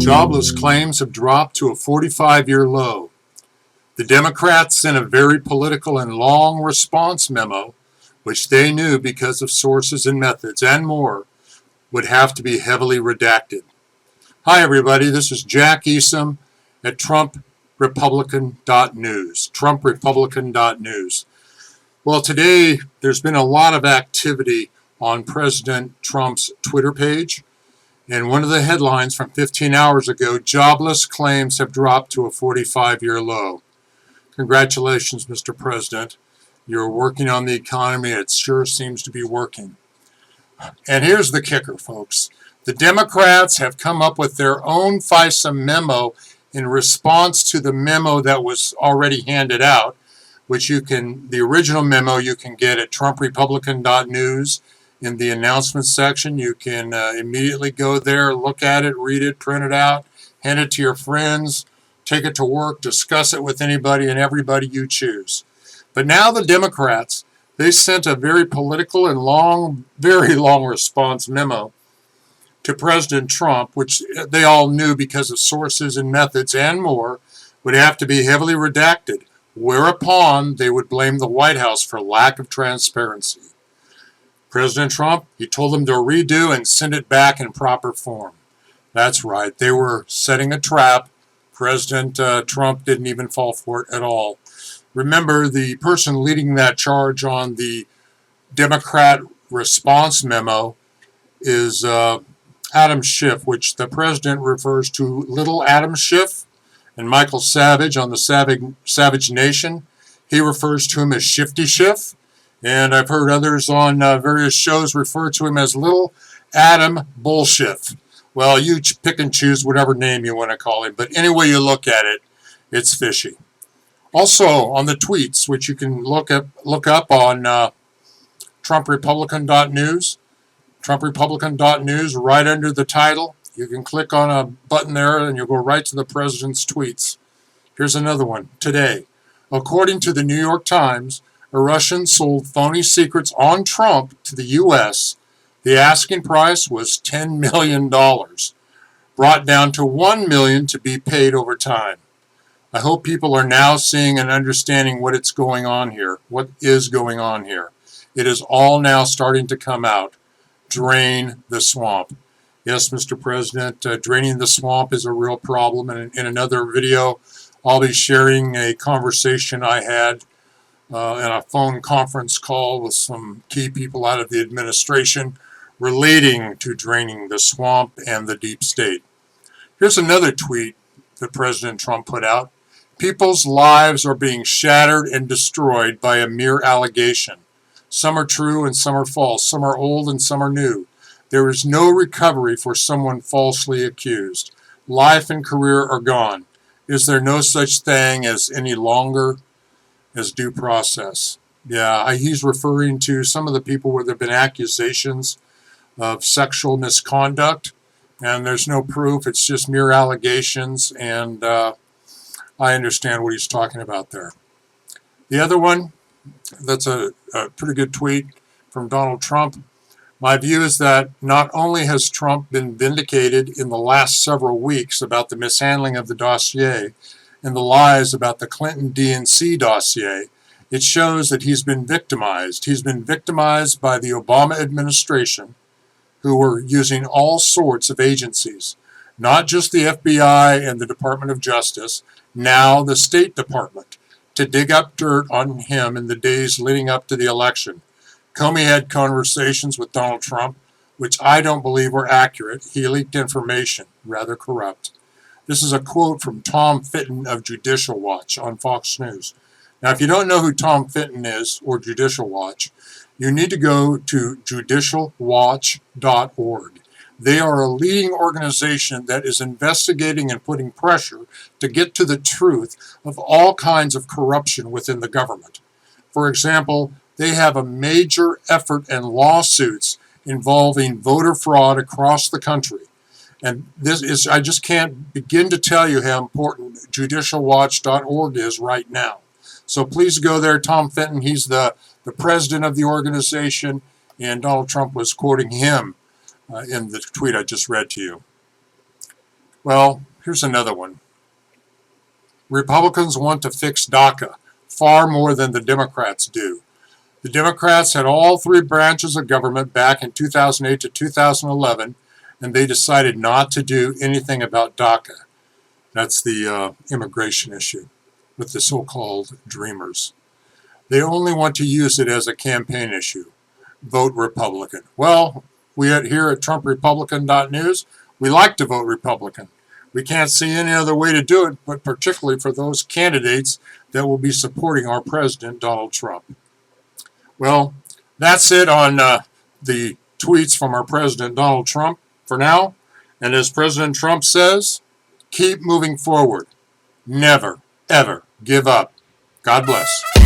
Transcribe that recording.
Jobless claims have dropped to a 45-year low. The Democrats sent a very political and long response memo, which they knew because of sources and methods and more would have to be heavily redacted. Hi everybody, this is Jack Easum at TrumpRepublican.news. TrumpRepublican.news. Well, today there's been a lot of activity on President Trump's Twitter page. And one of the headlines from 15 hours ago, jobless claims have dropped to a 45-year low. Congratulations, Mr. President. You're working on the economy. It sure seems to be working. And here's the kicker, folks. The Democrats have come up with their own Fisa memo in response to the memo that was already handed out, which the original memo you can get at TrumpRepublican.news. In the announcement section, you can immediately go there, look at it, read it, print it out, hand it to your friends, take it to work, discuss it with anybody and everybody you choose. But now the Democrats, they sent a very political and very long response memo to President Trump, which they all knew because of sources and methods and more, would have to be heavily redacted, whereupon they would blame the White House for lack of transparency. President Trump, he told them to redo and send it back in proper form. That's right, they were setting a trap. President Trump didn't even fall for it at all. Remember, the person leading that charge on the Democrat response memo is Adam Schiff, which the president refers to Little Adam Schiff, and Michael Savage on the Savage Nation, he refers to him as Shifty Schiff. And I've heard others on various shows refer to him as Little Adam Bullshit. Well, you pick and choose whatever name you want to call him. But any way you look at it, it's fishy. Also, on the tweets, which you can look up on TrumpRepublican.news, TrumpRepublican.news, right under the title. You can click on a button there and you'll go right to the president's tweets. Here's another one. Today, according to the New York Times, a Russian sold phony secrets on Trump to the U.S. The asking price was $10 million, brought down to $1 million to be paid over time. I hope people are now seeing and understanding what is going on here. It is all now starting to come out. Drain the swamp. Yes, Mr. President, draining the swamp is a real problem. And in another video, I'll be sharing a conversation I had in a phone conference call with some key people out of the administration relating to draining the swamp and the deep state. Here's another tweet that President Trump put out. People's lives are being shattered and destroyed by a mere allegation. Some are true and some are false. Some are old and some are new. There is no recovery for someone falsely accused. Life and career are gone. Is there no such thing as any longer as due process? Yeah, he's referring to some of the people where there have been accusations of sexual misconduct, and there's no proof. It's just mere allegations, and I understand what he's talking about there. The other one, that's a pretty good tweet from Donald Trump. My view is that not only has Trump been vindicated in the last several weeks about the mishandling of the dossier and the lies about the Clinton DNC dossier, it shows that he's been victimized. He's been victimized by the Obama administration, who were using all sorts of agencies, not just the FBI and the Department of Justice, now the State Department, to dig up dirt on him in the days leading up to the election. Comey had conversations with Donald Trump, which I don't believe were accurate. He leaked information, rather corrupt. This is a quote from Tom Fitton of Judicial Watch on Fox News. Now, if you don't know who Tom Fitton is, or Judicial Watch, you need to go to judicialwatch.org. They are a leading organization that is investigating and putting pressure to get to the truth of all kinds of corruption within the government. For example, they have a major effort and lawsuits involving voter fraud across the country. And this is, I just can't begin to tell you how important judicialwatch.org is right now. So please go there. Tom Fitton, he's the president of the organization, and Donald Trump was quoting him in the tweet I just read to you. Well, here's another one. Republicans want to fix DACA far more than the Democrats do. The Democrats had all three branches of government back in 2008 to 2011, and they decided not to do anything about DACA. That's the immigration issue with the so-called Dreamers. They only want to use it as a campaign issue. Vote Republican. Well, we here at TrumpRepublican.news, we like to vote Republican. We can't see any other way to do it, but particularly for those candidates that will be supporting our president, Donald Trump. Well, that's it on the tweets from our president, Donald Trump, for now. And as President Trump says, keep moving forward. Never, ever give up. God bless.